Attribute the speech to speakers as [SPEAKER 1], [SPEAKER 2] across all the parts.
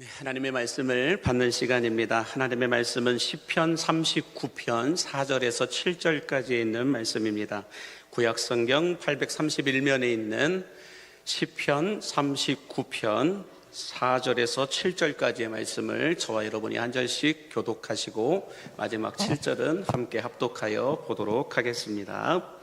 [SPEAKER 1] 하나님의 말씀을 받는 시간입니다. 하나님의 말씀은 시편 39편 4절에서 7절까지 있는 말씀입니다. 구약성경 831면에 있는 시편 39편 4절에서 7절까지의 말씀을 저와 여러분이 한 절씩 교독하시고 마지막 7절은 함께 합독하여 보도록 하겠습니다.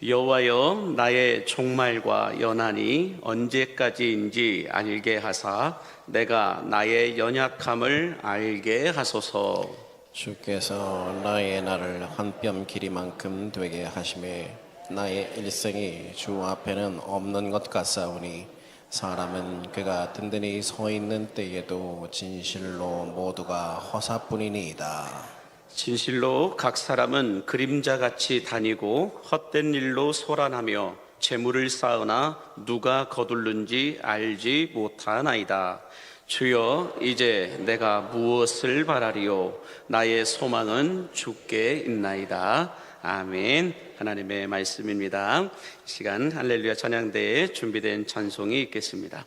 [SPEAKER 1] 여호와여, 나의 종말과 연한이 언제까지인지 알게 하사 내가 나의 연약함을 알게 하소서.
[SPEAKER 2] 주께서 나의 날을 한 뼘 길이만큼 되게 하심에 나의 일생이 주 앞에는 없는 것 같사오니 사람은 그가 든든히 서 있는 때에도 진실로 모두가 허사뿐이니이다.
[SPEAKER 1] 진실로 각 사람은 그림자같이 다니고 헛된 일로 소란하며 재물을 쌓으나 누가 거둘는지 알지 못하나이다. 주여, 이제 내가 무엇을 바라리요? 나의 소망은 주께 있나이다. 아멘. 하나님의 말씀입니다. 이 시간 할렐루야 찬양대에 준비된 찬송이 있겠습니다.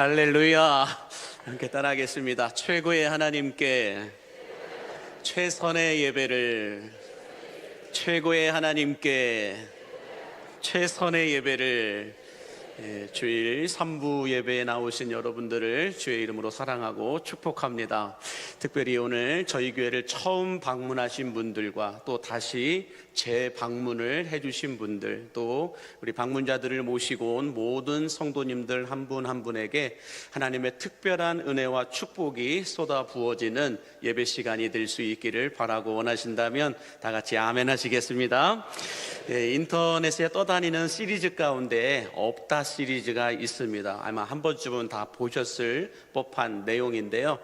[SPEAKER 1] 할렐루야. 함께 따라하겠습니다. 최고의 하나님께 최선의 예배를, 최고의 하나님께 최선의 예배를. 주일 3부 예배에 나오신 여러분들을 주의 이름으로 사랑하고 축복합니다. 특별히 오늘 저희 교회를 처음 방문하신 분들과 또 다시 재방문을 해주신 분들, 또 우리 방문자들을 모시고 온 모든 성도님들 한 분 한 분에게 하나님의 특별한 은혜와 축복이 쏟아 부어지는 예배 시간이 될 수 있기를 바라고 원하신다면 다 같이 아멘 하시겠습니다. 인터넷에 떠다니는 시리즈 가운데 없다 시리즈가 있습니다. 아마 한 번쯤은 다 보셨을 법한 내용인데요.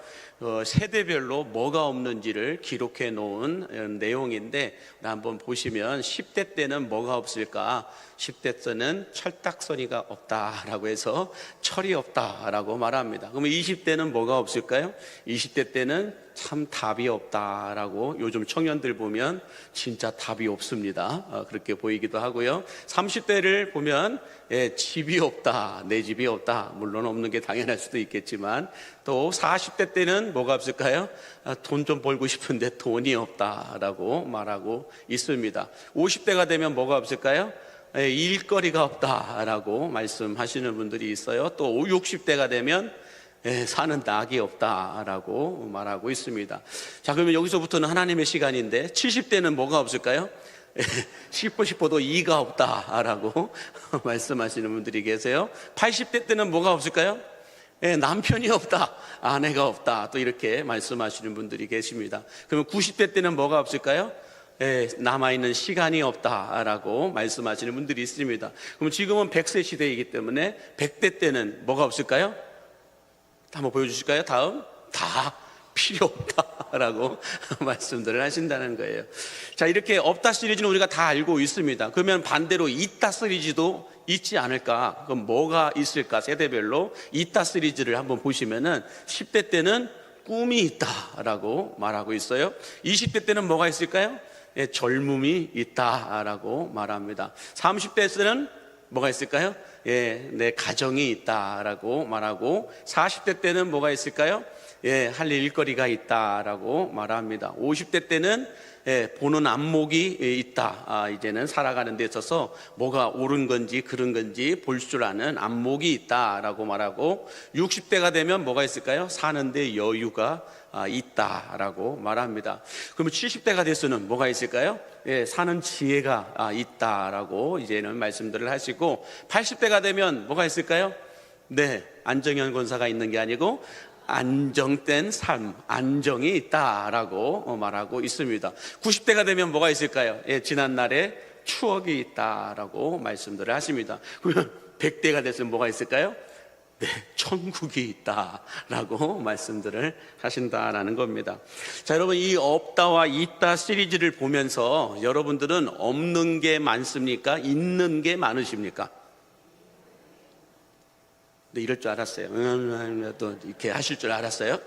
[SPEAKER 1] 세대별로 뭐가 없는지를 기록해 놓은 내용인데 한번 보시면 10대 때는 뭐가 없을까? 10대 때는 철딱서니가 없다라고 해서 철이 없다라고 말합니다. 그러면 20대는 뭐가 없을까요? 20대 때는 참 답이 없다라고 요즘 청년들 보면 진짜 답이 없습니다. 그렇게 보이기도 하고요. 30대를 보면 집이 없다, 내 집이 없다. 물론 없는 게 당연할 수도 있겠지만, 또 40대 때는 뭐가 없을까요? 돈 좀 벌고 싶은데 돈이 없다라고 말하고 있습니다. 50대가 되면 뭐가 없을까요? 일거리가 없다라고 말씀하시는 분들이 있어요. 또 60대가 되면 사는 낙이 없다라고 말하고 있습니다. 자, 그러면 여기서부터는 하나님의 시간인데 70대는 뭐가 없을까요? 씹고 싶어도 이가 없다라고 말씀하시는 분들이 계세요. 80대 때는 뭐가 없을까요? 남편이 없다, 아내가 없다, 또 이렇게 말씀하시는 분들이 계십니다. 그러면 90대 때는 뭐가 없을까요? 남아있는 시간이 없다라고 말씀하시는 분들이 있습니다. 그럼 지금은 100세 시대이기 때문에 100대 때는 뭐가 없을까요? 한번 보여주실까요? 다음. 다 필요 없다라고 말씀들을 하신다는 거예요. 자, 이렇게 없다 시리즈는 우리가 다 알고 있습니다. 그러면 반대로 있다 시리즈도 있지 않을까? 그럼 뭐가 있을까? 세대별로 있다 시리즈를 한번 보시면은 10대 때는 꿈이 있다라고 말하고 있어요. 20대 때는 뭐가 있을까요? 젊음이 있다라고 말합니다. 30대에서는 뭐가 있을까요? 내 가정이 있다라고 말하고, 40대 때는 뭐가 있을까요? 할 일거리가 있다라고 말합니다. 50대 때는 보는 안목이 있다. 이제는 살아가는 데 있어서 뭐가 옳은 건지 그른 건지 볼 줄 아는 안목이 있다라고 말하고, 60대가 되면 뭐가 있을까요? 사는데 여유가 있다라고 말합니다. 그러면 70대가 돼서는 뭐가 있을까요? 사는 지혜가 있다라고 이제는 말씀들을 하시고, 80대가 되면 뭐가 있을까요? 안정현 권사가 있는 게 아니고 안정된 삶, 안정이 있다라고 말하고 있습니다. 90대가 되면 뭐가 있을까요? 지난날에 추억이 있다라고 말씀들을 하십니다. 그러면 100대가 됐으면 뭐가 있을까요? 천국이 있다라고 말씀들을 하신다라는 겁니다. 자, 여러분, 이 없다와 있다 시리즈를 보면서 여러분들은 없는 게 많습니까? 있는 게 많으십니까? 이럴 줄 알았어요. 또 이렇게 하실 줄 알았어요.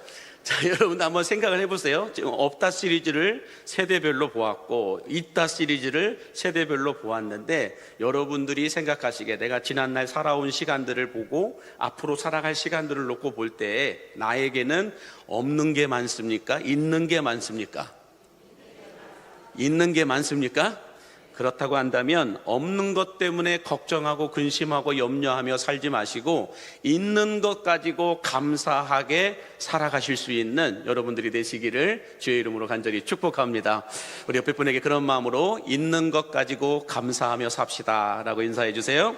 [SPEAKER 1] 자, 여러분 한번 생각을 해보세요. 지금 없다 시리즈를 세대별로 보았고 있다 시리즈를 세대별로 보았는데, 여러분들이 생각하시기에 내가 지난날 살아온 시간들을 보고 앞으로 살아갈 시간들을 놓고 볼 때 나에게는 없는 게 많습니까? 있는 게 많습니까? 있는 게 많습니까? 그렇다고 한다면 없는 것 때문에 걱정하고 근심하고 염려하며 살지 마시고 있는 것 가지고 감사하게 살아가실 수 있는 여러분들이 되시기를 주의 이름으로 간절히 축복합니다. 우리 옆에 분에게 그런 마음으로 있는 것 가지고 감사하며 삽시다 라고 인사해 주세요.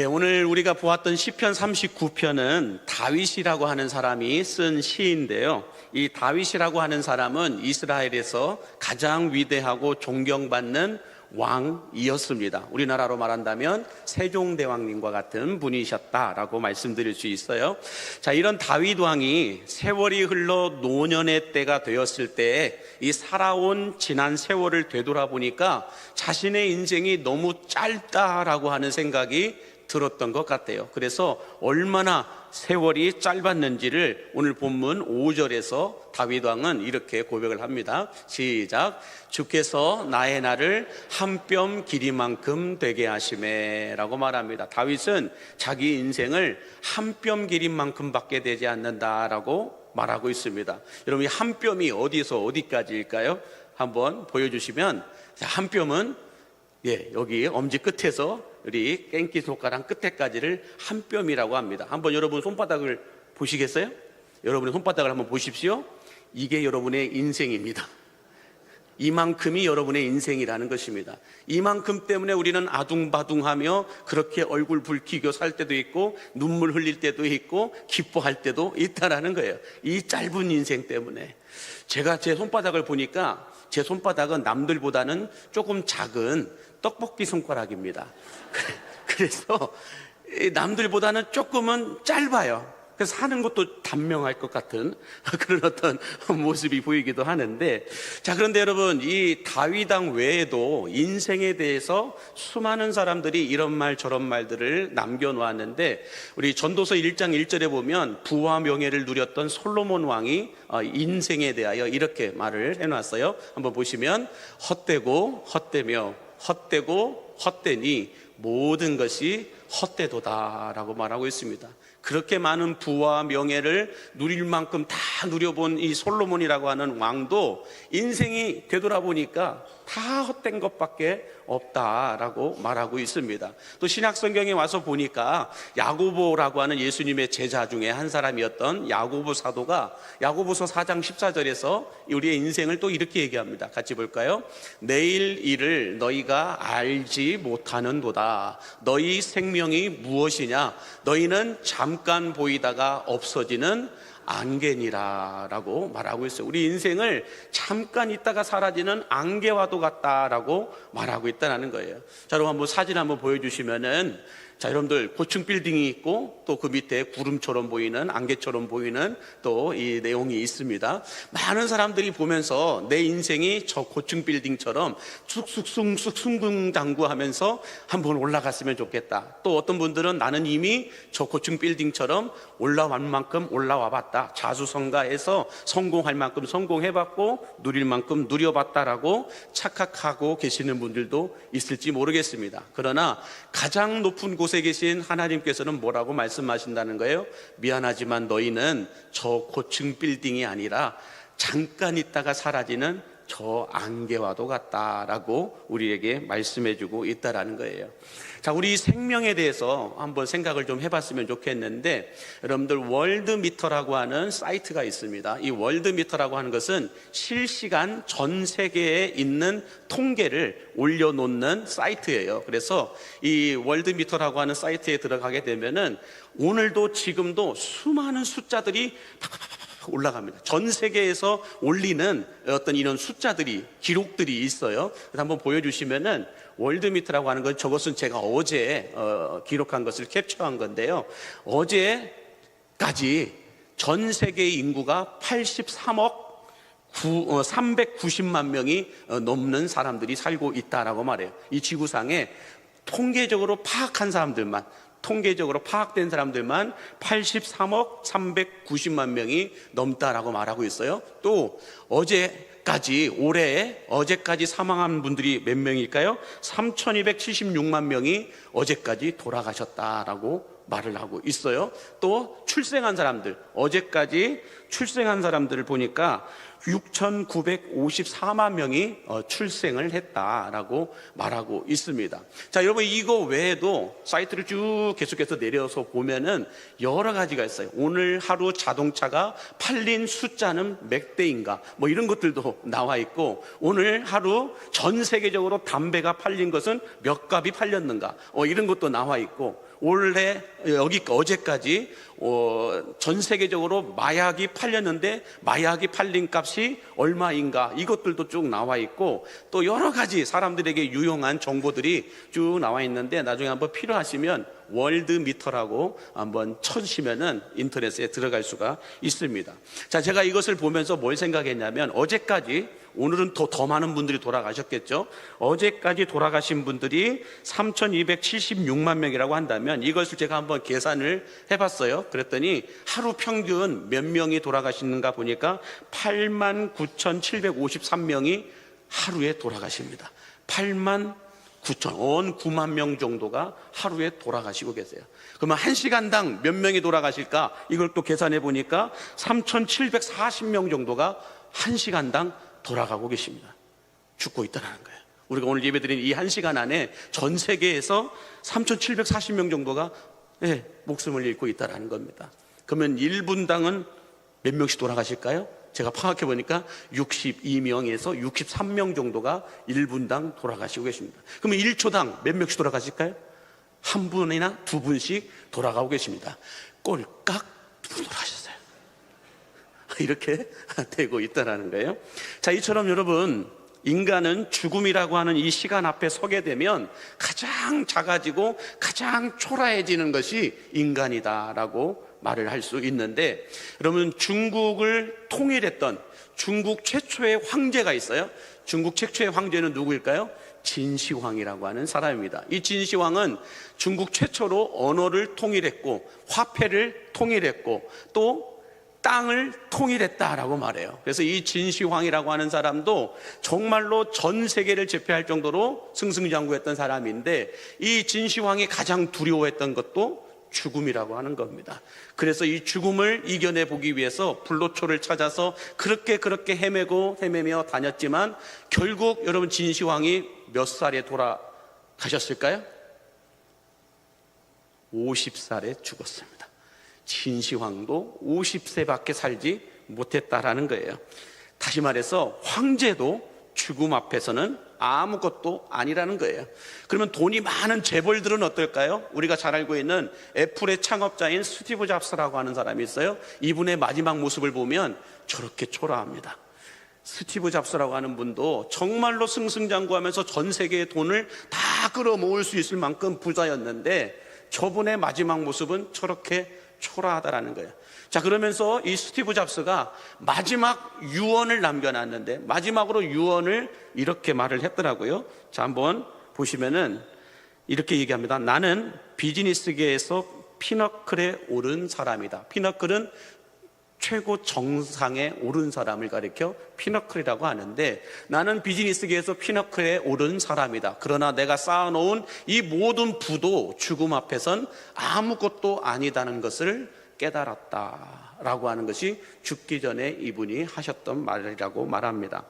[SPEAKER 1] 오늘 우리가 보았던 시편 39편은 다윗이라고 하는 사람이 쓴 시인데요. 이 다윗이라고 하는 사람은 이스라엘에서 가장 위대하고 존경받는 왕이었습니다. 우리나라로 말한다면 세종대왕님과 같은 분이셨다라고 말씀드릴 수 있어요. 자, 이런 다윗 왕이 세월이 흘러 노년의 때가 되었을 때 이 살아온 지난 세월을 되돌아보니까 자신의 인생이 너무 짧다라고 하는 생각이 들었던 것 같아요. 그래서 얼마나 세월이 짧았는지를 오늘 본문 5절에서 다윗 왕은 이렇게 고백을 합니다. 시작. 주께서 나의 날을 한 뼘 길이만큼 되게 하시매 라고 말합니다. 다윗은 자기 인생을 한 뼘 길이만큼밖에 되지 않는다라고 말하고 있습니다. 여러분, 이 한 뼘이 어디서 어디까지일까요? 한번 보여주시면, 한 뼘은 여기 엄지 끝에서 우리 깽기 손가락 끝에까지를 한 뼘이라고 합니다. 한번 여러분 손바닥을 보시겠어요? 여러분의 손바닥을 한번 보십시오. 이게 여러분의 인생입니다. 이만큼이 여러분의 인생이라는 것입니다. 이만큼 때문에 우리는 아둥바둥하며 그렇게 얼굴 붉히고 살 때도 있고 눈물 흘릴 때도 있고 기뻐할 때도 있다라는 거예요. 이 짧은 인생 때문에. 제가 제 손바닥을 보니까 제 손바닥은 남들보다는 조금 작은 떡볶이 손가락입니다. 그래서 남들보다는 조금은 짧아요. 그래서 사는 것도 단명할 것 같은 그런 어떤 모습이 보이기도 하는데, 자, 그런데 여러분, 이 다윗 왕 외에도 인생에 대해서 수많은 사람들이 이런 말 저런 말들을 남겨놓았는데, 우리 전도서 1장 1절에 보면 부와 명예를 누렸던 솔로몬 왕이 인생에 대하여 이렇게 말을 해놨어요. 한번 보시면, 헛되고 헛되며 헛되고 헛되니 모든 것이 헛되도다라고 말하고 있습니다. 그렇게 많은 부와 명예를 누릴 만큼 다 누려본 이 솔로몬이라고 하는 왕도 인생이 되돌아보니까 다 헛된 것밖에 없다라고 말하고 있습니다. 또 신약 성경에 와서 보니까 야고보라고 하는 예수님의 제자 중에 한 사람이었던 야고보 사도가 야고보서 4장 14절에서 우리의 인생을 또 이렇게 얘기합니다. 같이 볼까요? 내일 일을 너희가 알지 못하는도다. 너희 생명이 무엇이냐? 너희는 잠깐 보이다가 없어지는 안개니라 라고 말하고 있어요. 우리 인생을 잠깐 있다가 사라지는 안개와도 같다라고 말하고 있다는 거예요. 자, 여러분 한번 사진 한번 보여주시면은, 자, 여러분들 고층 빌딩이 있고 또 그 밑에 구름처럼 보이는 안개처럼 보이는 또 이 내용이 있습니다. 많은 사람들이 보면서 내 인생이 저 고층 빌딩처럼 쑥쑥쑥쑥 승승장구하면서 한번 올라갔으면 좋겠다. 또 어떤 분들은 나는 이미 저 고층 빌딩처럼 올라왔 만큼 올라와 봤다. 자수성가해서 성공할 만큼 성공해봤고 누릴 만큼 누려봤다라고 착각하고 계시는 분들도 있을지 모르겠습니다. 그러나 가장 높은 곳에 계신 하나님께서는 뭐라고 말씀하신다는 거예요? 미안하지만 너희는 저 고층 빌딩이 아니라 잠깐 있다가 사라지는 저 안개와도 같다라고 우리에게 말씀해주고 있다라는 거예요. 자, 우리 생명에 대해서 한번 생각을 좀 해봤으면 좋겠는데, 여러분들 월드미터라고 하는 사이트가 있습니다. 이 월드미터라고 하는 것은 실시간 전 세계에 있는 통계를 올려놓는 사이트예요. 그래서 이 월드미터라고 하는 사이트에 들어가게 되면은 오늘도 지금도 수많은 숫자들이 올라갑니다. 전 세계에서 올리는 어떤 이런 숫자들이, 기록들이 있어요. 그래서 한번 보여주시면은 월드미터라고 하는 건, 저것은 제가 어제 기록한 것을 캡처한 건데요. 어제까지 전 세계의 인구가 83억 390만 명이 넘는 사람들이 살고 있다라고 말해요. 이 지구상에 통계적으로 파악한 사람들만, 통계적으로 파악된 사람들만 83억 390만 명이 넘다라고 말하고 있어요. 또 어제까지, 올해 어제까지 사망한 분들이 몇 명일까요? 3,276만 명이 어제까지 돌아가셨다라고 말을 하고 있어요. 또 출생한 사람들, 어제까지 출생한 사람들을 보니까 6,954만 명이 출생을 했다라고 말하고 있습니다. 자, 여러분, 이거 외에도 사이트를 쭉 계속해서 내려서 보면은 여러 가지가 있어요. 오늘 하루 자동차가 팔린 숫자는 몇 대인가, 뭐 이런 것들도 나와 있고, 오늘 하루 전 세계적으로 담배가 팔린 것은 몇 갑이 팔렸는가, 이런 것도 나와 있고, 올해 어제까지 전 세계적으로 마약이 팔렸는데 마약이 팔린 값이 얼마인가, 이것들도 쭉 나와 있고, 또 여러 가지 사람들에게 유용한 정보들이 쭉 나와 있는데, 나중에 한번 필요하시면 월드미터라고 한번 쳐주시면은 인터넷에 들어갈 수가 있습니다. 자, 제가 이것을 보면서 뭘 생각했냐면, 어제까지 오늘은 더 많은 분들이 돌아가셨겠죠. 어제까지 돌아가신 분들이 3,276만 명이라고 한다면 이것을 제가 한번 계산을 해봤어요. 그랬더니 하루 평균 몇 명이 돌아가시는가 보니까 89,753명이 하루에 돌아가십니다. 9만 명 정도가 하루에 돌아가시고 계세요. 그러면 1시간당 몇 명이 돌아가실까? 이걸 또 계산해 보니까 3,740명 정도가 1시간당 돌아가고 계십니다. 죽고 있다는 거예요. 우리가 오늘 예배드린 이 1시간 안에 전 세계에서 3,740명 정도가 목숨을 잃고 있다는 겁니다. 그러면 1분당은 몇 명씩 돌아가실까요? 제가 파악해 보니까 62명에서 63명 정도가 1분당 돌아가시고 계십니다. 그러면 1초당 몇 명씩 돌아가실까요? 한 분이나 두 분씩 돌아가고 계십니다. 꼴깍 두 분 돌아가셨어요. 이렇게 되고 있다는 거예요. 자, 이처럼 여러분, 인간은 죽음이라고 하는 이 시간 앞에 서게 되면 가장 작아지고 가장 초라해지는 것이 인간이다라고 말을 할 수 있는데, 여러분, 중국을 통일했던 중국 최초의 황제가 있어요. 중국 최초의 황제는 누구일까요? 진시황이라고 하는 사람입니다. 이 진시황은 중국 최초로 언어를 통일했고 화폐를 통일했고 또 땅을 통일했다라고 말해요. 그래서 이 진시황이라고 하는 사람도 정말로 전 세계를 제패할 정도로 승승장구했던 사람인데, 이 진시황이 가장 두려워했던 것도 죽음이라고 하는 겁니다. 그래서 이 죽음을 이겨내 보기 위해서 불로초를 찾아서 그렇게 헤매며 다녔지만 결국 여러분, 진시황이 몇 살에 돌아가셨을까요? 50살에 죽었습니다. 진시황도 50세밖에 살지 못했다라는 거예요. 다시 말해서 황제도 죽음 앞에서는 아무것도 아니라는 거예요. 그러면 돈이 많은 재벌들은 어떨까요? 우리가 잘 알고 있는 애플의 창업자인 스티브 잡스라고 하는 사람이 있어요. 이분의 마지막 모습을 보면 저렇게 초라합니다. 스티브 잡스라고 하는 분도 정말로 승승장구하면서 전 세계의 돈을 다 끌어모을 수 있을 만큼 부자였는데 저분의 마지막 모습은 저렇게 초라하다라는 거예요. 자, 그러면서 이 스티브 잡스가 마지막 유언을 남겨놨는데, 마지막으로 유언을 이렇게 말을 했더라고요. 자, 한번 보시면은 이렇게 얘기합니다. 나는 비즈니스계에서 피너클에 오른 사람이다. 피너클은 최고 정상에 오른 사람을 가리켜 피너클이라고 하는데, 나는 비즈니스계에서 피너클에 오른 사람이다. 그러나 내가 쌓아놓은 이 모든 부도 죽음 앞에선 아무것도 아니다는 것을 깨달았다라고 하는 것이 죽기 전에 이분이 하셨던 말이라고 말합니다.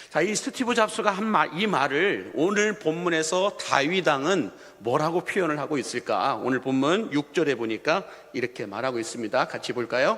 [SPEAKER 1] 자, 이 스티브 잡스가 한 이 말을 오늘 본문에서 다윗 왕은 뭐라고 표현을 하고 있을까? 오늘 본문 6절에 보니까 이렇게 말하고 있습니다. 같이 볼까요?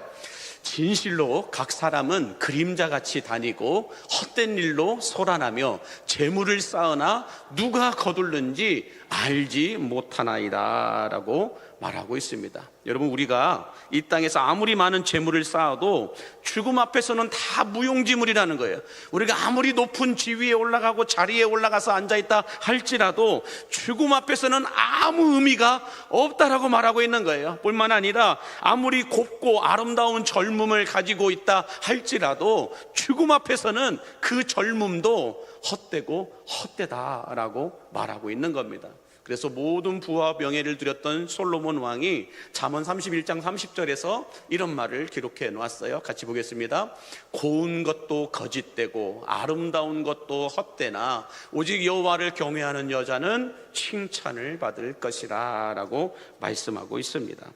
[SPEAKER 1] 진실로 각 사람은 그림자같이 다니고 헛된 일로 소란하며 재물을 쌓으나 누가 거둘는지 알지 못하나이다 라고 말하고 있습니다. 여러분, 우리가 이 땅에서 아무리 많은 재물을 쌓아도 죽음 앞에서는 다 무용지물이라는 거예요. 우리가 아무리 높은 지위에 올라가고 자리에 올라가서 앉아있다 할지라도 죽음 앞에서는 아무 의미가 없다라고 말하고 있는 거예요. 뿐만 아니라 아무리 곱고 아름다운 젊음을 가지고 있다 할지라도 죽음 앞에서는 그 젊음도 헛되고 헛되다라고 말하고 있는 겁니다. 그래서 모든 부와 명예를 누렸던 솔로몬 왕이 잠언 31장 30절에서 이런 말을 기록해 놓았어요. 같이 보겠습니다. 고운 것도 거짓되고 아름다운 것도 헛되나 오직 여호와를 경외하는 여자는 칭찬을 받을 것이라 라고 말씀하고 있습니다.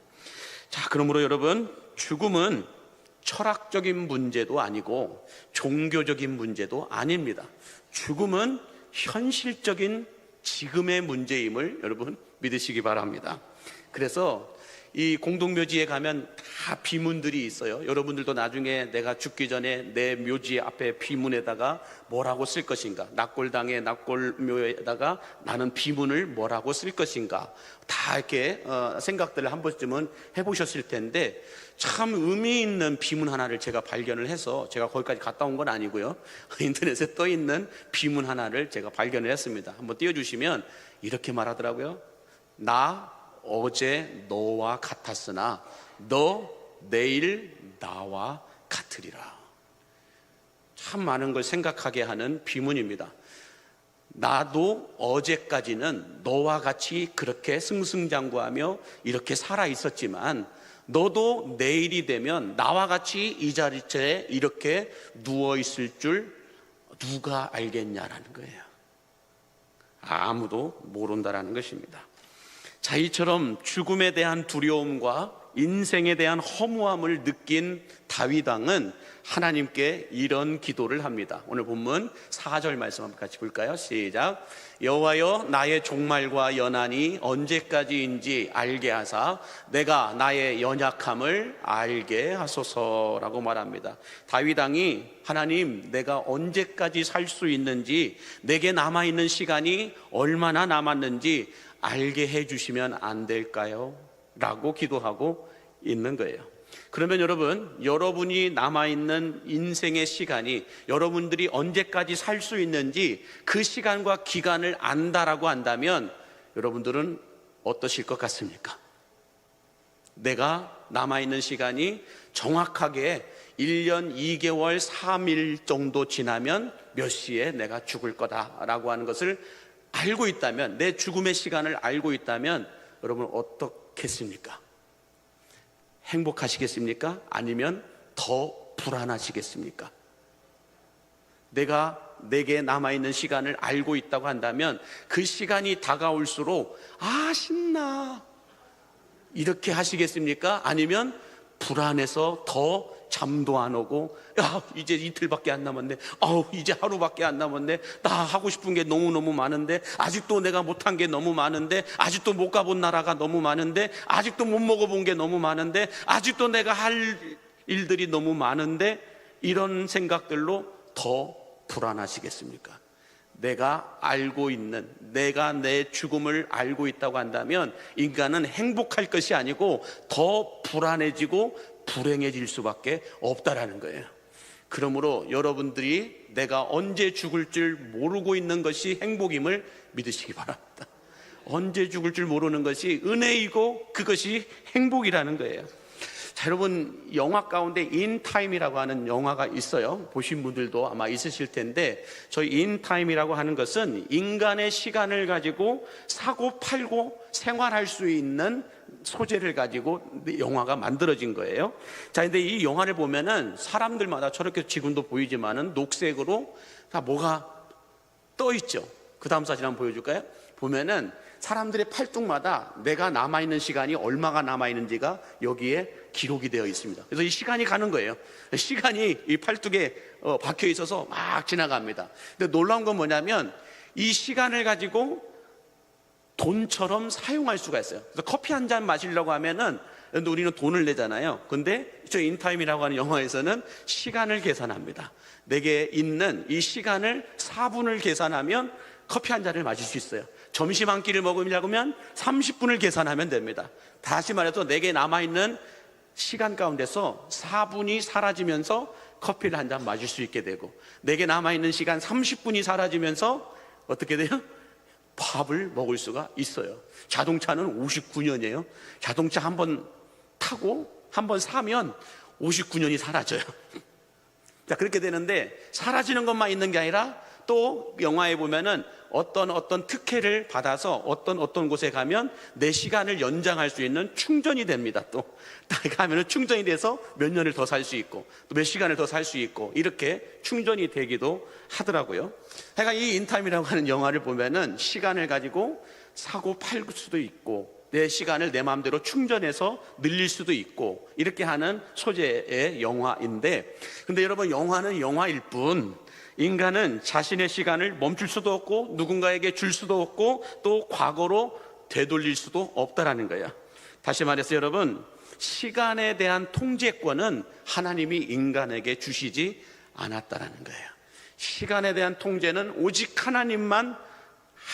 [SPEAKER 1] 자, 그러므로 여러분, 죽음은 철학적인 문제도 아니고 종교적인 문제도 아닙니다. 죽음은 현실적인 지금의 문제임을 여러분 믿으시기 바랍니다. 그래서 이 공동묘지에 가면 다 비문들이 있어요. 여러분들도 나중에 내가 죽기 전에 내 묘지 앞에 비문에다가 뭐라고 쓸 것인가, 낙골당의 낙골묘에다가 나는 비문을 뭐라고 쓸 것인가, 다 이렇게 생각들을 한 번쯤은 해보셨을 텐데, 참 의미 있는 비문 하나를 제가 발견을 해서, 제가 거기까지 갔다 온 건 아니고요, 인터넷에 떠 있는 비문 하나를 제가 발견을 했습니다. 한번 띄워주시면 이렇게 말하더라고요. 나 어제 너와 같았으나 너 내일 나와 같으리라. 참 많은 걸 생각하게 하는 비문입니다. 나도 어제까지는 너와 같이 그렇게 승승장구하며 이렇게 살아 있었지만 너도 내일이 되면 나와 같이 이 자리에 이렇게 누워 있을 줄 누가 알겠냐라는 거예요. 아무도 모른다라는 것입니다. 자, 이처럼 죽음에 대한 두려움과 인생에 대한 허무함을 느낀 다윗 왕은 하나님께 이런 기도를 합니다. 오늘 본문 4절 말씀 한번 같이 볼까요? 시작. 여호와여, 나의 종말과 연한이 언제까지인지 알게 하사 내가 나의 연약함을 알게 하소서라고 말합니다. 다윗 왕이 하나님, 내가 언제까지 살 수 있는지, 내게 남아있는 시간이 얼마나 남았는지 알게 해주시면 안 될까요? 라고 기도하고 있는 거예요. 그러면 여러분, 여러분이 남아있는 인생의 시간이 여러분들이 언제까지 살 수 있는지 그 시간과 기간을 안다라고 한다면 여러분들은 어떠실 것 같습니까? 내가 남아있는 시간이 정확하게 1년 2개월 3일 정도 지나면 몇 시에 내가 죽을 거다라고 하는 것을 알고 있다면, 내 죽음의 시간을 알고 있다면 여러분 어떻겠습니까? 행복하시겠습니까? 아니면 더 불안하시겠습니까? 내게 남아있는 시간을 알고 있다고 한다면 그 시간이 다가올수록 신나 이렇게 하시겠습니까? 아니면 불안해서 더 잠도 안 오고 이제 이틀밖에 안 남았네, 이제 하루밖에 안 남았네, 나 하고 싶은 게 너무너무 많은데, 아직도 내가 못한 게 너무 많은데, 아직도 못 가본 나라가 너무 많은데, 아직도 못 먹어본 게 너무 많은데, 아직도 내가 할 일들이 너무 많은데, 이런 생각들로 더 불안하시겠습니까? 내가 알고 있는, 내가 내 죽음을 알고 있다고 한다면 인간은 행복할 것이 아니고 더 불안해지고 불행해질 수밖에 없다라는 거예요. 그러므로 여러분들이 내가 언제 죽을 줄 모르고 있는 것이 행복임을 믿으시기 바랍니다. 언제 죽을 줄 모르는 것이 은혜이고 그것이 행복이라는 거예요. 자, 여러분, 영화 가운데 인타임이라고 하는 영화가 있어요. 보신 분들도 아마 있으실 텐데, 저 인타임이라고 하는 것은 인간의 시간을 가지고 사고 팔고 생활할 수 있는 소재를 가지고 영화가 만들어진 거예요. 자, 근데 이 영화를 보면은 사람들마다 저렇게 지금도 보이지만은 녹색으로 다 뭐가 떠 있죠. 그 다음 사진 한번 보여줄까요? 보면은 사람들의 팔뚝마다 내가 남아있는 시간이 얼마가 남아있는지가 여기에 기록이 되어 있습니다. 그래서 이 시간이 가는 거예요. 시간이 이 팔뚝에 박혀 있어서 막 지나갑니다. 근데 놀라운 건 뭐냐면 이 시간을 가지고 돈처럼 사용할 수가 있어요. 그래서 커피 한 잔 마시려고 하면은 우리는 돈을 내잖아요. 근데 저 인타임이라고 하는 영화에서는 시간을 계산합니다. 내게 있는 이 시간을 4분을 계산하면 커피 한 잔을 마실 수 있어요. 점심 한 끼를 먹으려면 30분을 계산하면 됩니다. 다시 말해서 내게 남아있는 시간 가운데서 4분이 사라지면서 커피를 한 잔 마실 수 있게 되고, 내게 남아있는 시간 30분이 사라지면서 어떻게 돼요? 밥을 먹을 수가 있어요. 자동차는 59년이에요. 자동차 한 번 타고 한 번 사면 59년이 사라져요. 자, 그렇게 되는데 사라지는 것만 있는 게 아니라 또 영화에 보면은 어떤 특혜를 받아서 어떤 곳에 가면 내 시간을 연장할 수 있는 충전이 됩니다. 또 가면은 충전이 돼서 몇 년을 더 살 수 있고 또 몇 시간을 더 살 수 있고 이렇게 충전이 되기도 하더라고요. 그러니까 이 인타임이라고 하는 영화를 보면은 시간을 가지고 사고 팔 수도 있고 내 시간을 내 마음대로 충전해서 늘릴 수도 있고 이렇게 하는 소재의 영화인데, 근데 여러분, 영화는 영화일 뿐 인간은 자신의 시간을 멈출 수도 없고 누군가에게 줄 수도 없고 또 과거로 되돌릴 수도 없다라는 거예요. 다시 말해서 여러분, 시간에 대한 통제권은 하나님이 인간에게 주시지 않았다라는 거예요. 시간에 대한 통제는 오직 하나님만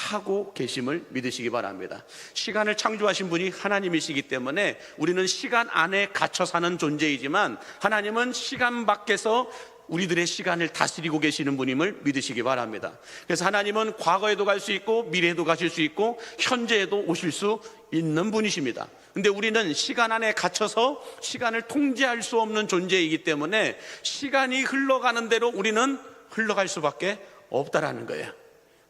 [SPEAKER 1] 하고 계심을 믿으시기 바랍니다. 시간을 창조하신 분이 하나님이시기 때문에 우리는 시간 안에 갇혀 사는 존재이지만 하나님은 시간 밖에서 우리들의 시간을 다스리고 계시는 분임을 믿으시기 바랍니다. 그래서 하나님은 과거에도 갈 수 있고 미래에도 가실 수 있고 현재에도 오실 수 있는 분이십니다. 근데 우리는 시간 안에 갇혀서 시간을 통제할 수 없는 존재이기 때문에 시간이 흘러가는 대로 우리는 흘러갈 수밖에 없다라는 거예요.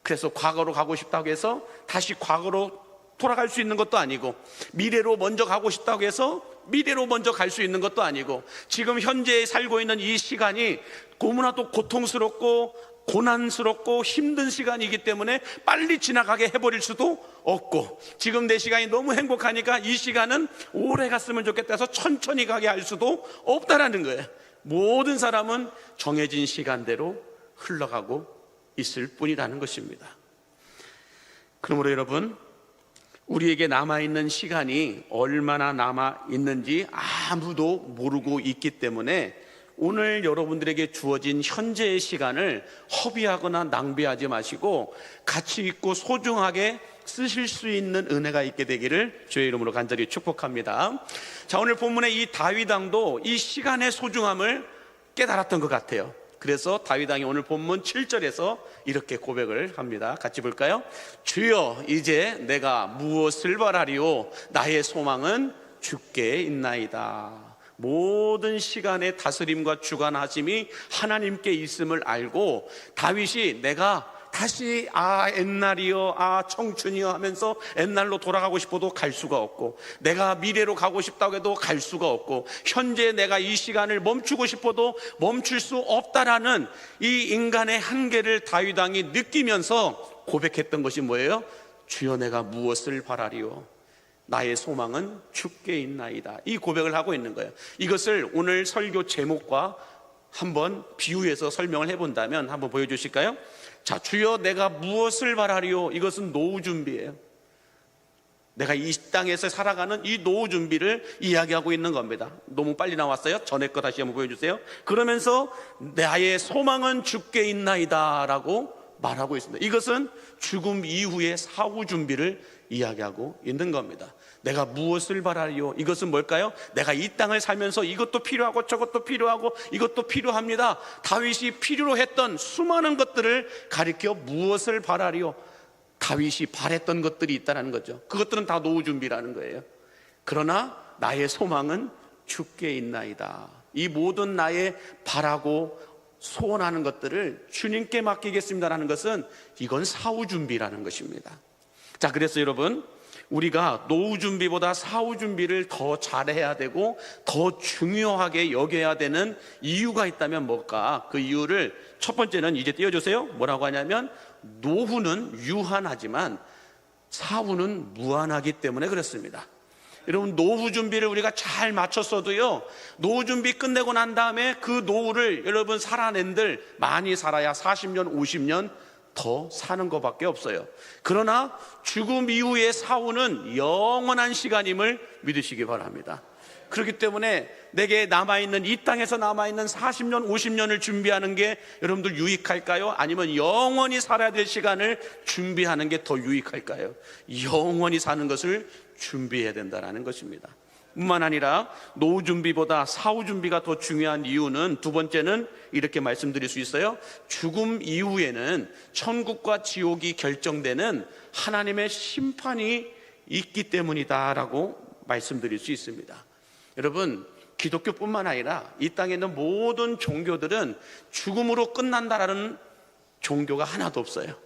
[SPEAKER 1] 그래서 과거로 가고 싶다고 해서 다시 과거로 돌아갈 수 있는 것도 아니고, 미래로 먼저 가고 싶다고 해서 미래로 먼저 갈 수 있는 것도 아니고, 지금 현재에 살고 있는 이 시간이 너무나도 고통스럽고 고난스럽고 힘든 시간이기 때문에 빨리 지나가게 해버릴 수도 없고, 지금 내 시간이 너무 행복하니까 이 시간은 오래 갔으면 좋겠다 해서 천천히 가게 할 수도 없다라는 거예요. 모든 사람은 정해진 시간대로 흘러가고 있을 뿐이라는 것입니다. 그러므로 여러분, 우리에게 남아있는 시간이 얼마나 남아있는지 아무도 모르고 있기 때문에 오늘 여러분들에게 주어진 현재의 시간을 허비하거나 낭비하지 마시고 가치 있고 소중하게 쓰실 수 있는 은혜가 있게 되기를 주의 이름으로 간절히 축복합니다. 자, 오늘 본문의 이 다윗 왕도 이 시간의 소중함을 깨달았던 것 같아요. 그래서 다윗 왕이 오늘 본문 7절에서 이렇게 고백을 합니다. 같이 볼까요? 주여, 이제 내가 무엇을 바라리오? 나의 소망은 주께 있나이다. 모든 시간의 다스림과 주관하심이 하나님께 있음을 알고 다윗이 내가 다시 옛날이여 청춘이여 하면서 옛날로 돌아가고 싶어도 갈 수가 없고, 내가 미래로 가고 싶다고 해도 갈 수가 없고, 현재 내가 이 시간을 멈추고 싶어도 멈출 수 없다라는 이 인간의 한계를 다윗 왕이 느끼면서 고백했던 것이 뭐예요? 주여, 내가 무엇을 바라리요? 나의 소망은 주께 있나이다. 이 고백을 하고 있는 거예요. 이것을 오늘 설교 제목과 한번 비유해서 설명을 해본다면 한번 보여주실까요? 자, 주여, 내가 무엇을 바라리요? 이것은 노후 준비예요. 내가 이 땅에서 살아가는 이 노후 준비를 이야기하고 있는 겁니다. 너무 빨리 나왔어요? 전에 거 다시 한번 보여주세요. 그러면서 나의 소망은 주께 있나이다 라고 말하고 있습니다. 이것은 죽음 이후의 사후 준비를 이야기하고 있는 겁니다. 내가 무엇을 바라리요? 이것은 뭘까요? 내가 이 땅을 살면서 이것도 필요하고 저것도 필요하고 이것도 필요합니다. 다윗이 필요로 했던 수많은 것들을 가리켜 무엇을 바라리요? 다윗이 바랬던 것들이 있다는 거죠. 그것들은 다 노후 준비라는 거예요. 그러나 나의 소망은 주께 있나이다. 이 모든 나의 바라고 소원하는 것들을 주님께 맡기겠습니다라는 것은 이건 사후 준비라는 것입니다. 자, 그래서 여러분, 우리가 노후 준비보다 사후 준비를 더 잘해야 되고 더 중요하게 여겨야 되는 이유가 있다면 뭘까? 그 이유를 첫 번째는 이제 띄워주세요. 뭐라고 하냐면, 노후는 유한하지만 사후는 무한하기 때문에 그렇습니다. 여러분, 노후 준비를 우리가 잘 맞췄어도요, 노후 준비 끝내고 난 다음에 그 노후를 여러분 살아낸들 많이 살아야 40년 50년 더 사는 것밖에 없어요. 그러나 죽음 이후의 사후는 영원한 시간임을 믿으시기 바랍니다. 그렇기 때문에 내게 남아있는, 이 땅에서 남아있는 40년 50년을 준비하는 게 여러분들 유익할까요? 아니면 영원히 살아야 될 시간을 준비하는 게 더 유익할까요? 영원히 사는 것을 준비해야 된다는 것입니다. 뿐만 아니라 노후 준비보다 사후 준비가 더 중요한 이유는, 두 번째는 이렇게 말씀드릴 수 있어요. 죽음 이후에는 천국과 지옥이 결정되는 하나님의 심판이 있기 때문이다라고 말씀드릴 수 있습니다. 여러분, 기독교뿐만 아니라 이 땅에 있는 모든 종교들은 죽음으로 끝난다라는 종교가 하나도 없어요.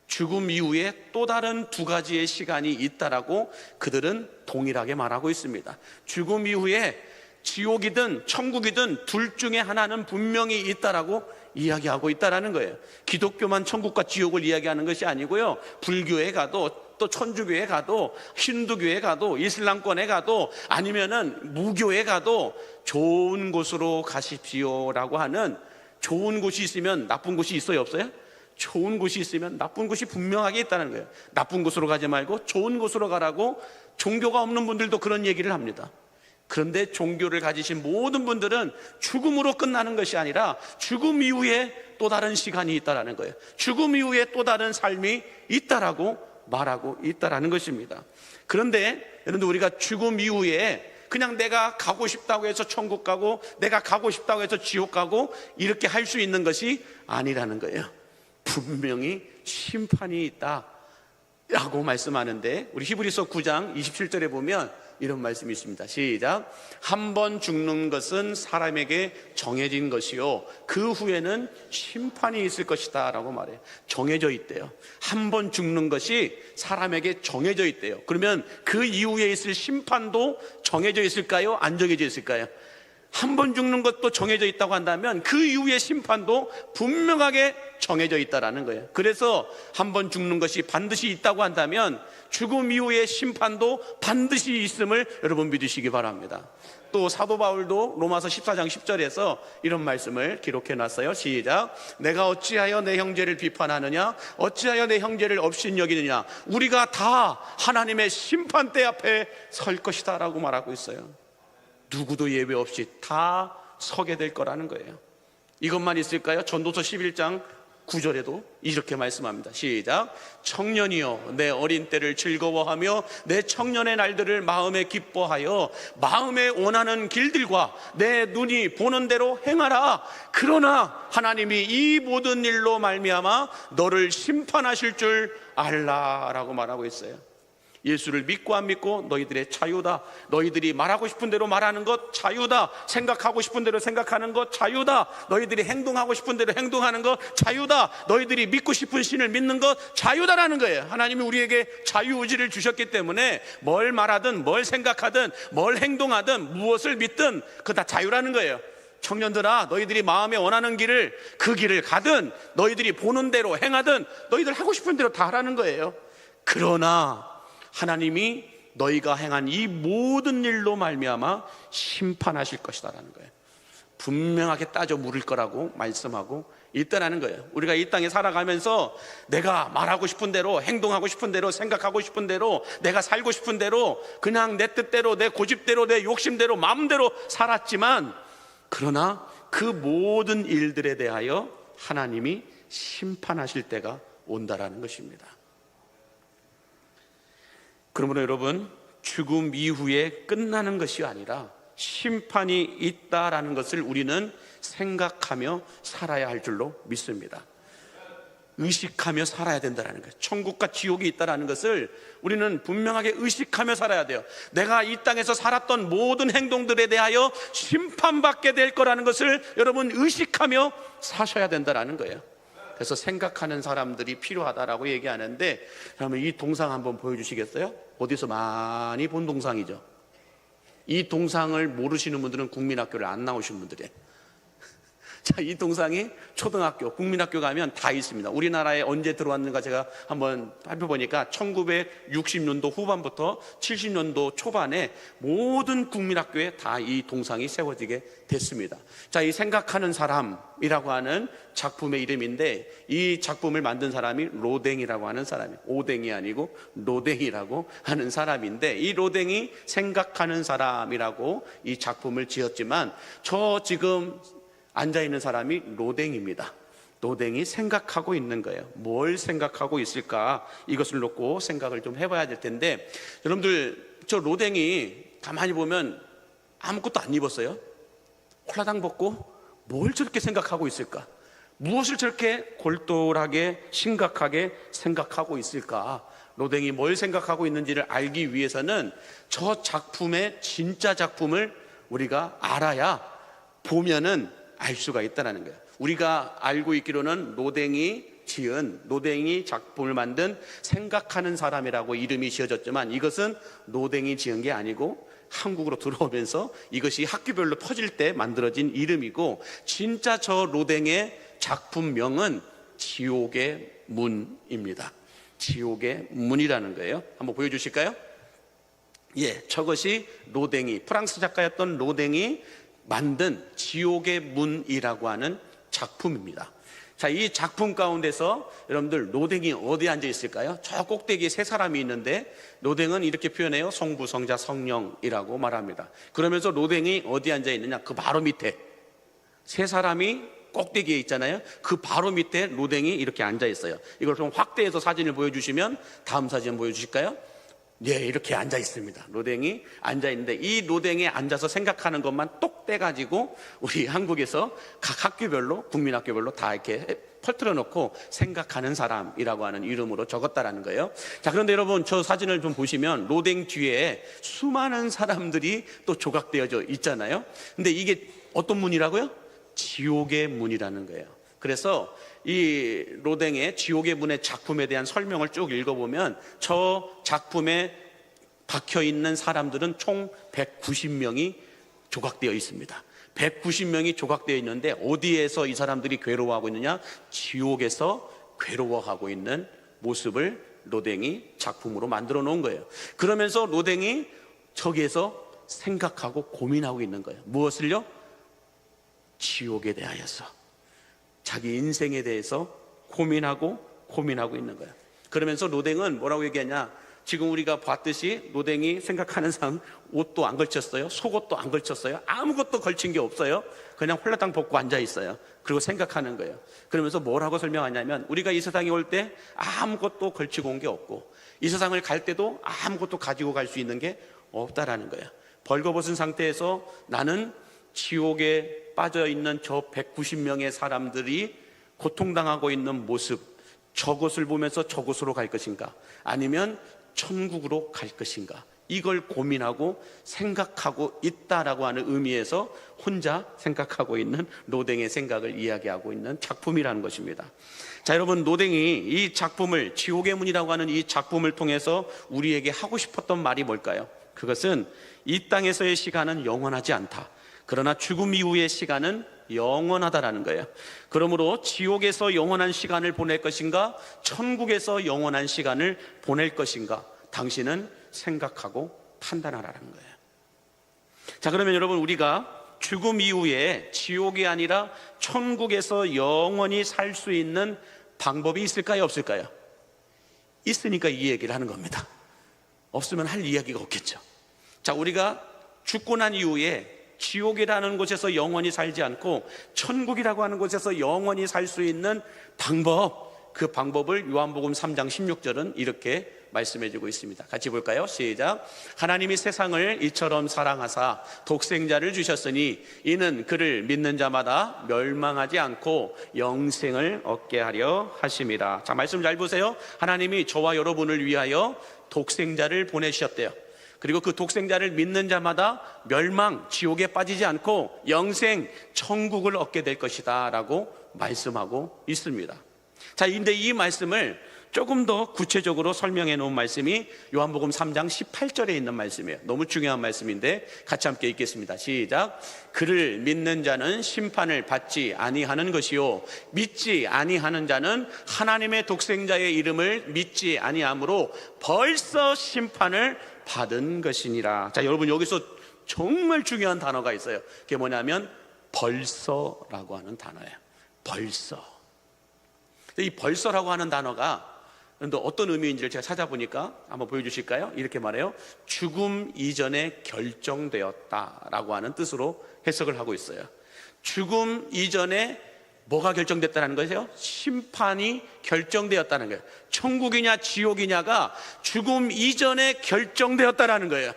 [SPEAKER 1] 죽음 이후에 또 다른 두 가지의 시간이 있다라고 그들은 동일하게 말하고 있습니다. 죽음 이후에 지옥이든 천국이든 둘 중에 하나는 분명히 있다라고 이야기하고 있다라는 거예요. 기독교만 천국과 지옥을 이야기하는 것이 아니고요, 불교에 가도, 또 천주교에 가도, 힌두교에 가도, 이슬람권에 가도, 아니면은 무교에 가도 좋은 곳으로 가십시오라고 하는, 좋은 곳이 있으면 나쁜 곳이 있어요, 없어요? 좋은 곳이 있으면 나쁜 곳이 분명하게 있다는 거예요. 나쁜 곳으로 가지 말고 좋은 곳으로 가라고 종교가 없는 분들도 그런 얘기를 합니다. 그런데 종교를 가지신 모든 분들은 죽음으로 끝나는 것이 아니라 죽음 이후에 또 다른 시간이 있다는 거예요. 죽음 이후에 또 다른 삶이 있다라고 말하고 있다는 것입니다. 그런데 여러분들, 우리가 죽음 이후에 그냥 내가 가고 싶다고 해서 천국 가고 내가 가고 싶다고 해서 지옥 가고 이렇게 할 수 있는 것이 아니라는 거예요. 분명히 심판이 있다 라고 말씀하는데, 우리 히브리서 9장 27절에 보면 이런 말씀이 있습니다. 시작. 한 번 죽는 것은 사람에게 정해진 것이요 그 후에는 심판이 있을 것이다 라고 말해요. 정해져 있대요. 한 번 죽는 것이 사람에게 정해져 있대요. 그러면 그 이후에 있을 심판도 정해져 있을까요? 안 정해져 있을까요? 한 번 죽는 것도 정해져 있다고 한다면 그 이후의 심판도 분명하게 정해져 있다라는 거예요. 그래서 한 번 죽는 것이 반드시 있다고 한다면 죽음 이후의 심판도 반드시 있음을 여러분 믿으시기 바랍니다. 또 사도 바울도 로마서 14장 10절에서 이런 말씀을 기록해 놨어요. 시작. 내가 어찌하여 내 형제를 비판하느냐, 어찌하여 내 형제를 업신여기느냐, 우리가 다 하나님의 심판대 앞에 설 것이다 라고 말하고 있어요. 누구도 예외 없이 다 서게 될 거라는 거예요. 이것만 있을까요? 전도서 11장 9절에도 이렇게 말씀합니다. 시작. 청년이여 내 어린 때를 즐거워하며 내 청년의 날들을 마음에 기뻐하여 마음에 원하는 길들과 내 눈이 보는 대로 행하라. 그러나 하나님이 이 모든 일로 말미암아 너를 심판하실 줄 알라라고 말하고 있어요. 예수를 믿고 안 믿고 너희들의 자유다. 너희들이 말하고 싶은 대로 말하는 것 자유다. 생각하고 싶은 대로 생각하는 것 자유다. 너희들이 행동하고 싶은 대로 행동하는 것 자유다. 너희들이 믿고 싶은 신을 믿는 것 자유다라는 거예요. 하나님이 우리에게 자유의지를 주셨기 때문에 뭘 말하든 뭘 생각하든 뭘 행동하든 무엇을 믿든 그거 다 자유라는 거예요. 청년들아, 너희들이 마음에 원하는 길을 그 길을 가든 너희들이 보는 대로 행하든 너희들 하고 싶은 대로 다 하라는 거예요. 그러나 하나님이 너희가 행한 이 모든 일로 말미암아 심판하실 것이다라는 거예요. 분명하게 따져 물을 거라고 말씀하고 있다라는 거예요. 우리가 이 땅에 살아가면서 내가 말하고 싶은 대로 행동하고 싶은 대로 생각하고 싶은 대로 내가 살고 싶은 대로 그냥 내 뜻대로 내 고집대로 내 욕심대로 마음대로 살았지만, 그러나 그 모든 일들에 대하여 하나님이 심판하실 때가 온다라는 것입니다. 그러므로 여러분, 죽음 이후에 끝나는 것이 아니라 심판이 있다라는 것을 우리는 생각하며 살아야 할 줄로 믿습니다. 의식하며 살아야 된다는 거예요. 천국과 지옥이 있다는 것을 우리는 분명하게 의식하며 살아야 돼요. 내가 이 땅에서 살았던 모든 행동들에 대하여 심판받게 될 거라는 것을 여러분 의식하며 사셔야 된다는 거예요. 그래서 생각하는 사람들이 필요하다라고 얘기하는데, 그러면 이 동상 한번 보여주시겠어요? 어디서 많이 본 동상이죠. 이 동상을 모르시는 분들은 국민학교를 안 나오신 분들이에요. 자, 이 동상이 초등학교, 국민학교 가면 다 있습니다. 우리나라에 언제 들어왔는가 제가 한번 살펴보니까 1960년도 후반부터 70년도 초반에 모든 국민학교에 다 이 동상이 세워지게 됐습니다. 자, 이 생각하는 사람이라고 하는 작품의 이름인데, 이 작품을 만든 사람이 로댕이라고 하는 사람이에요. 오댕이 아니고 로댕이라고 하는 사람인데, 이 로댕이 생각하는 사람이라고 이 작품을 지었지만, 저 지금 앉아있는 사람이 로댕입니다. 로댕이 생각하고 있는 거예요. 뭘 생각하고 있을까? 이것을 놓고 생각을 좀 해봐야 될 텐데, 여러분들 저 로댕이 가만히 보면 아무것도 안 입었어요. 홀라당 벗고 뭘 저렇게 생각하고 있을까? 무엇을 저렇게 골똘하게 심각하게 생각하고 있을까? 로댕이 뭘 생각하고 있는지를 알기 위해서는 저 작품의 진짜 작품을 우리가 알아야 보면은 알 수가 있다는 거예요. 우리가 알고 있기로는 로댕이 지은, 로댕이 작품을 만든 생각하는 사람이라고 이름이 지어졌지만, 이것은 로댕이 지은 게 아니고 한국으로 들어오면서 이것이 학교별로 퍼질 때 만들어진 이름이고, 진짜 저 로댕의 작품명은 지옥의 문입니다. 지옥의 문이라는 거예요. 한번 보여주실까요? 예, 저것이 로댕이, 프랑스 작가였던 로댕이 만든 지옥의 문이라고 하는 작품입니다. 자, 이 작품 가운데서 여러분들 로댕이 어디에 앉아 있을까요? 저 꼭대기에 세 사람이 있는데, 로댕은 이렇게 표현해요. 성부, 성자, 성령이라고 말합니다. 그러면서 로댕이 어디에 앉아 있느냐? 그 바로 밑에 세 사람이 꼭대기에 있잖아요. 그 바로 밑에 로댕이 이렇게 앉아 있어요. 이걸 좀 확대해서 사진을 보여주시면, 다음 사진 보여주실까요? 네, 이렇게 앉아 있습니다. 로댕이 앉아 있는데 이 로댕에 앉아서 생각하는 것만 똑 떼가지고 우리 한국에서 각 학교별로, 국민학교별로 다 이렇게 펄틀어 놓고 생각하는 사람이라고 하는 이름으로 적었다라는 거예요. 자, 그런데 여러분 저 사진을 좀 보시면 로댕 뒤에 수많은 사람들이 또 조각되어져 있잖아요. 근데 이게 어떤 문이라고요? 지옥의 문이라는 거예요. 그래서 이 로댕의 지옥의 문의 작품에 대한 설명을 쭉 읽어보면 저 작품에 박혀있는 사람들은 총 190명이 조각되어 있습니다. 190명이 조각되어 있는데 어디에서 이 사람들이 괴로워하고 있느냐? 지옥에서 괴로워하고 있는 모습을 로댕이 작품으로 만들어 놓은 거예요. 그러면서 로댕이 저기에서 생각하고 고민하고 있는 거예요. 무엇을요? 지옥에 대하여서, 자기 인생에 대해서 고민하고 있는 거예요. 그러면서 로댕은 뭐라고 얘기하냐? 지금 우리가 봤듯이 로댕이 생각하는 상, 옷도 안 걸쳤어요, 속옷도 안 걸쳤어요, 아무것도 걸친 게 없어요. 그냥 홀라당 벗고 앉아 있어요. 그리고 생각하는 거예요. 그러면서 뭐라고 설명하냐면, 우리가 이 세상에 올 때 아무것도 걸치고 온 게 없고 이 세상을 갈 때도 아무것도 가지고 갈 수 있는 게 없다라는 거예요. 벌거벗은 상태에서 나는 지옥에 빠져 있는 저 190명의 사람들이 고통당하고 있는 모습, 저것을 보면서 저곳으로 갈 것인가, 아니면 천국으로 갈 것인가, 이걸 고민하고 생각하고 있다라고 하는 의미에서 혼자 생각하고 있는 로댕의 생각을 이야기하고 있는 작품이라는 것입니다. 자, 여러분, 로댕이 이 작품을, 지옥의 문이라고 하는 이 작품을 통해서 우리에게 하고 싶었던 말이 뭘까요? 그것은 이 땅에서의 시간은 영원하지 않다, 그러나 죽음 이후의 시간은 영원하다라는 거예요. 그러므로 지옥에서 영원한 시간을 보낼 것인가, 천국에서 영원한 시간을 보낼 것인가, 당신은 생각하고 판단하라는 거예요. 자, 그러면 여러분, 우리가 죽음 이후에 지옥이 아니라 천국에서 영원히 살 수 있는 방법이 있을까요, 없을까요? 있으니까 이 얘기를 하는 겁니다. 없으면 할 이야기가 없겠죠. 자, 우리가 죽고 난 이후에 지옥이라는 곳에서 영원히 살지 않고 천국이라고 하는 곳에서 영원히 살 수 있는 방법, 그 방법을 요한복음 3장 16절은 이렇게 말씀해주고 있습니다. 같이 볼까요? 시작. 하나님이 세상을 이처럼 사랑하사 독생자를 주셨으니 이는 그를 믿는 자마다 멸망하지 않고 영생을 얻게 하려 하심이라. 자, 말씀 잘 보세요. 하나님이 저와 여러분을 위하여 독생자를 보내주셨대요. 그리고 그 독생자를 믿는 자마다 멸망, 지옥에 빠지지 않고 영생, 천국을 얻게 될 것이다 라고 말씀하고 있습니다. 자, 근데 이 말씀을 조금 더 구체적으로 설명해 놓은 말씀이 요한복음 3장 18절에 있는 말씀이에요. 너무 중요한 말씀인데 같이 함께 읽겠습니다. 시작. 그를 믿는 자는 심판을 받지 아니하는 것이요 믿지 아니하는 자는 하나님의 독생자의 이름을 믿지 아니하므로 벌써 심판을 받은 것이니라. 자, 여러분, 여기서 정말 중요한 단어가 있어요. 그게 뭐냐면 벌써라고 하는 단어예요. 벌써. 이 벌써라고 하는 단어가 어떤 의미인지를 제가 찾아보니까 한번 보여주실까요? 이렇게 말해요. 죽음 이전에 결정되었다라고 하는 뜻으로 해석을 하고 있어요. 죽음 이전에 뭐가 결정됐다는 거예요? 심판이 결정되었다는 거예요. 천국이냐 지옥이냐가 죽음 이전에 결정되었다는 거예요.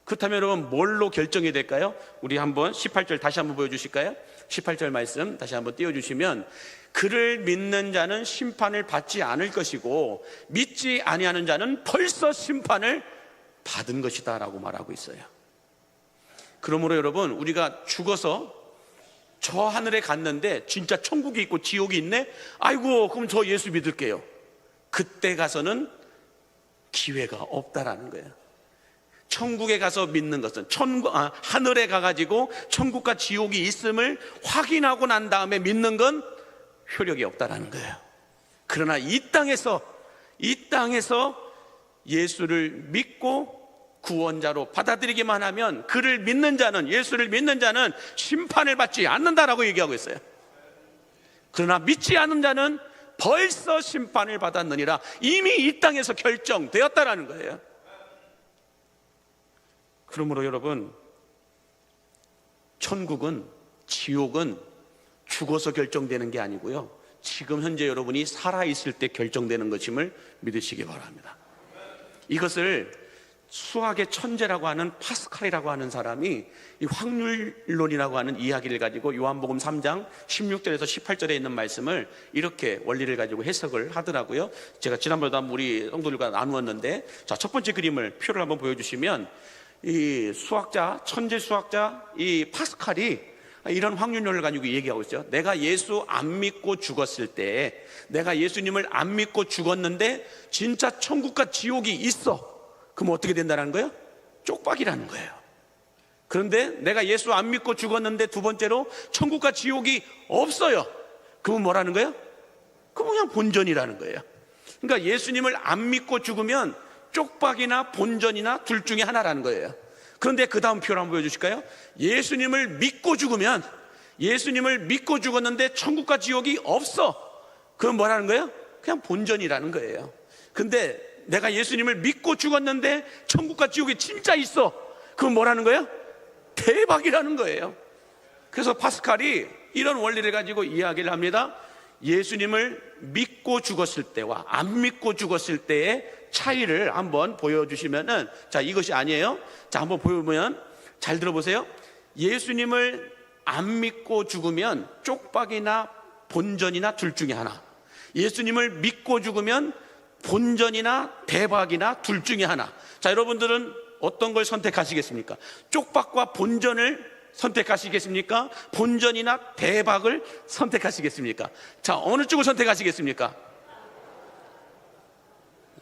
[SPEAKER 1] 그렇다면 여러분, 뭘로 결정이 될까요? 우리 한번 18절 다시 한번 보여주실까요? 18절 말씀 다시 한번 띄워주시면, 그를 믿는 자는 심판을 받지 않을 것이고 믿지 아니하는 자는 벌써 심판을 받은 것이다 라고 말하고 있어요. 그러므로 여러분, 우리가 죽어서 저 하늘에 갔는데 진짜 천국이 있고 지옥이 있네? 아이고, 그럼 저 예수 믿을게요. 그때 가서는 기회가 없다라는 거예요. 천국에 가서 믿는 것은 하늘에 가가지고 천국과 지옥이 있음을 확인하고 난 다음에 믿는 건 효력이 없다라는 거예요. 그러나 이 땅에서 예수를 믿고 구원자로 받아들이기만 하면, 그를 믿는 자는, 예수를 믿는 자는 심판을 받지 않는다라고 얘기하고 있어요. 그러나 믿지 않는 자는 벌써 심판을 받았느니라. 이미 이 땅에서 결정되었다라는 거예요. 그러므로 여러분, 천국은, 지옥은 죽어서 결정되는 게 아니고요, 지금 현재 여러분이 살아있을 때 결정되는 것임을 믿으시기 바랍니다. 이것을 수학의 천재라고 하는 파스칼이라고 하는 사람이 이 확률론이라고 하는 이야기를 가지고 요한복음 3장 16절에서 18절에 있는 말씀을 이렇게 원리를 가지고 해석을 하더라고요. 제가 지난번에도 우리 성도들과 나누었는데, 자, 첫 번째 그림을 표를 한번 보여주시면, 이 수학자, 천재 수학자 이 파스칼이 이런 확률론을 가지고 얘기하고 있어요. 내가 예수 안 믿고 죽었을 때, 내가 예수님을 안 믿고 죽었는데 진짜 천국과 지옥이 있어. 그럼 어떻게 된다는 거예요? 쪽박이라는 거예요. 그런데 내가 예수 안 믿고 죽었는데 두 번째로 천국과 지옥이 없어요. 그러면 뭐라는 거예요? 그건 그냥 본전이라는 거예요. 그러니까 예수님을 안 믿고 죽으면 쪽박이나 본전이나 둘 중에 하나라는 거예요. 그런데 그 다음 표를 한번 보여주실까요? 예수님을 믿고 죽으면, 예수님을 믿고 죽었는데 천국과 지옥이 없어. 그건 뭐라는 거예요? 그냥 본전이라는 거예요. 근데 내가 예수님을 믿고 죽었는데 천국과 지옥이 진짜 있어. 그건 뭐라는 거예요? 대박이라는 거예요. 그래서 파스칼이 이런 원리를 가지고 이야기를 합니다. 예수님을 믿고 죽었을 때와 안 믿고 죽었을 때의 차이를 한번 보여주시면은, 자, 이것이 아니에요. 자, 한번 보여보면, 잘 들어보세요. 예수님을 안 믿고 죽으면 쪽박이나 본전이나 둘 중에 하나, 예수님을 믿고 죽으면 본전이나 대박이나 둘 중에 하나. 자, 여러분들은 어떤 걸 선택하시겠습니까? 쪽박과 본전을 선택하시겠습니까? 본전이나 대박을 선택하시겠습니까? 자, 어느 쪽을 선택하시겠습니까?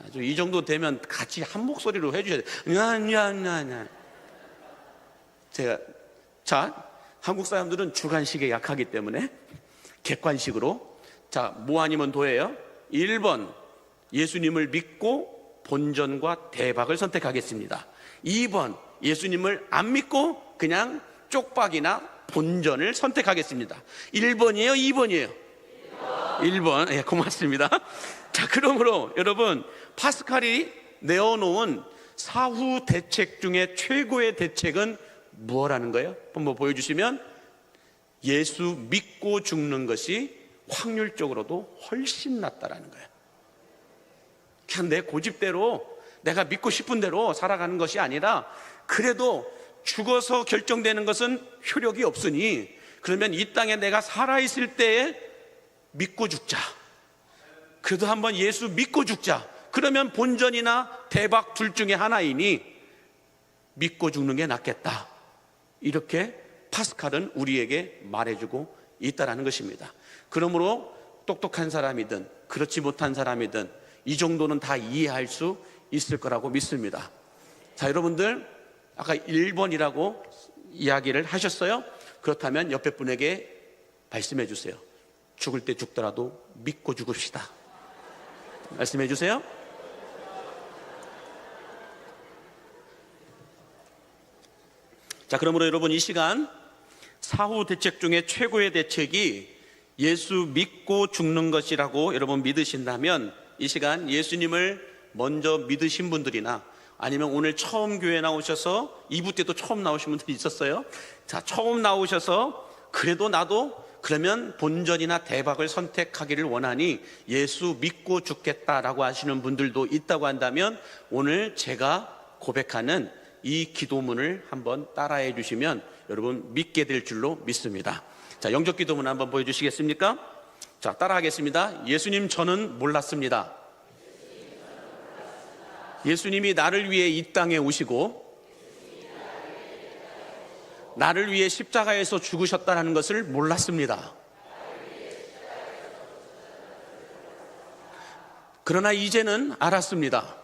[SPEAKER 1] 아주 이 정도 되면 같이 한 목소리로 해주셔야 돼요. 제가, 자, 한국 사람들은 주관식에 약하기 때문에 객관식으로, 자, 뭐 아니면 도예요? 1번 예수님을 믿고 본전과 대박을 선택하겠습니다. 2번 예수님을 안 믿고 그냥 쪽박이나 본전을 선택하겠습니다. 1번이에요? 2번이에요? 1번. 예, 고맙습니다. 자, 그러므로 여러분, 파스칼이 내어놓은 사후 대책 중에 최고의 대책은 무엇라는 거예요? 한번 보여주시면, 예수 믿고 죽는 것이 확률적으로도 훨씬 낫다라는 거예요. 그냥 내 고집대로 내가 믿고 싶은 대로 살아가는 것이 아니라, 그래도 죽어서 결정되는 것은 효력이 없으니 그러면 이 땅에 내가 살아있을 때에 믿고 죽자. 그래도 한번 예수 믿고 죽자. 그러면 본전이나 대박 둘 중에 하나이니 믿고 죽는 게 낫겠다. 이렇게 파스칼은 우리에게 말해주고 있다는 것입니다. 그러므로 똑똑한 사람이든 그렇지 못한 사람이든 이 정도는 다 이해할 수 있을 거라고 믿습니다. 자, 여러분들 아까 1번이라고 이야기를 하셨어요? 그렇다면 옆에 분에게 말씀해 주세요. 죽을 때 죽더라도 믿고 죽읍시다. 말씀해 주세요. 자, 그러므로 여러분, 이 시간 사후 대책 중에 최고의 대책이 예수 믿고 죽는 것이라고 여러분 믿으신다면, 이 시간 예수님을 먼저 믿으신 분들이나 아니면 오늘 처음 교회 나오셔서 2부 때도 처음 나오신 분들이 있었어요. 자, 처음 나오셔서 그래도 나도 그러면 본전이나 대박을 선택하기를 원하니 예수 믿고 죽겠다라고 하시는 분들도 있다고 한다면, 오늘 제가 고백하는 이 기도문을 한번 따라해 주시면 여러분 믿게 될 줄로 믿습니다. 자, 영적 기도문 한번 보여주시겠습니까? 자, 따라하겠습니다. 예수님, 저는 몰랐습니다. 예수님이 나를 위해 이 땅에 오시고 나를 위해 십자가에서 죽으셨다는 것을 몰랐습니다. 그러나 이제는 알았습니다.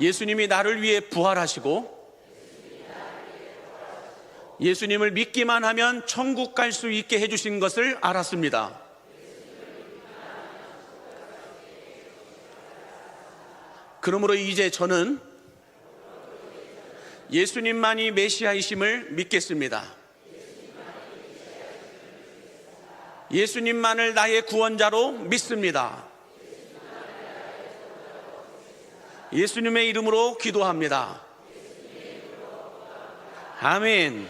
[SPEAKER 1] 예수님이 나를 위해 부활하시고 예수님을 믿기만 하면 천국 갈 수 있게 해주신 것을 알았습니다. 그러므로 이제 저는 예수님만이 메시아이심을 믿겠습니다. 예수님만을 나의 구원자로 믿습니다. 예수님의 이름으로 기도합니다. 아멘.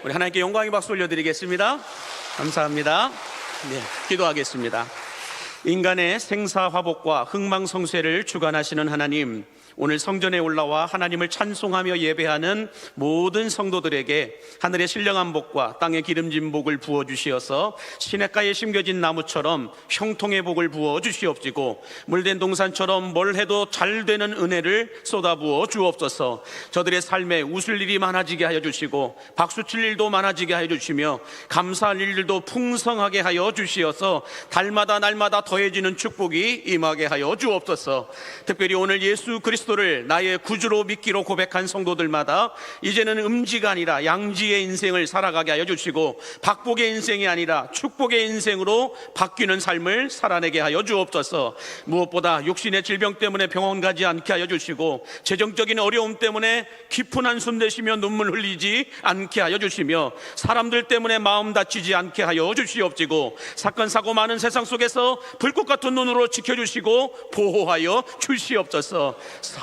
[SPEAKER 1] 우리 하나님께 영광의 박수 올려드리겠습니다. 감사합니다. 네, 기도하겠습니다. 인간의 생사화복과 흥망성쇠를 주관하시는 하나님, 오늘 성전에 올라와 하나님을 찬송하며 예배하는 모든 성도들에게 하늘의 신령한 복과 땅의 기름진 복을 부어주시어서 시냇가에 심겨진 나무처럼 형통의 복을 부어주시옵시고 물된 동산처럼 뭘 해도 잘 되는 은혜를 쏟아부어 주옵소서. 저들의 삶에 웃을 일이 많아지게 하여 주시고 박수칠 일도 많아지게 하여 주시며 감사할 일들도 풍성하게 하여 주시어서 달마다 날마다 더해지는 축복이 임하게 하여 주옵소서. 특별히 오늘 예수 그리스도를 나의 구주로 믿기로 고백한 성도들마다 이제는 음지가 아니라 양지의 인생을 살아가게 하여 주시고 박복의 인생이 아니라 축복의 인생으로 바뀌는 삶을 살아내게 하여 주옵소서. 무엇보다 육신의 질병 때문에 병원 가지 않게 하여 주시고 재정적인 어려움 때문에 깊은 한숨 내쉬며 눈물 흘리지 않게 하여 주시며 사람들 때문에 마음 다치지 않게 하여 주시옵시고 사건 사고 많은 세상 속에서 불꽃 같은 눈으로 지켜주시고 보호하여 주시옵소서.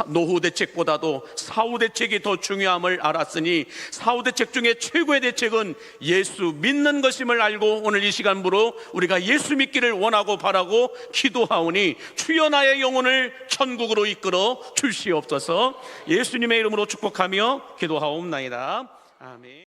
[SPEAKER 1] 노후 대책보다도 사후 대책이 더 중요함을 알았으니 사후 대책 중에 최고의 대책은 예수 믿는 것임을 알고 오늘 이 시간부로 우리가 예수 믿기를 원하고 바라고 기도하오니 주여 나의 영혼을 천국으로 이끌어 주시옵소서. 예수님의 이름으로 축복하며 기도하옵나이다. 아멘.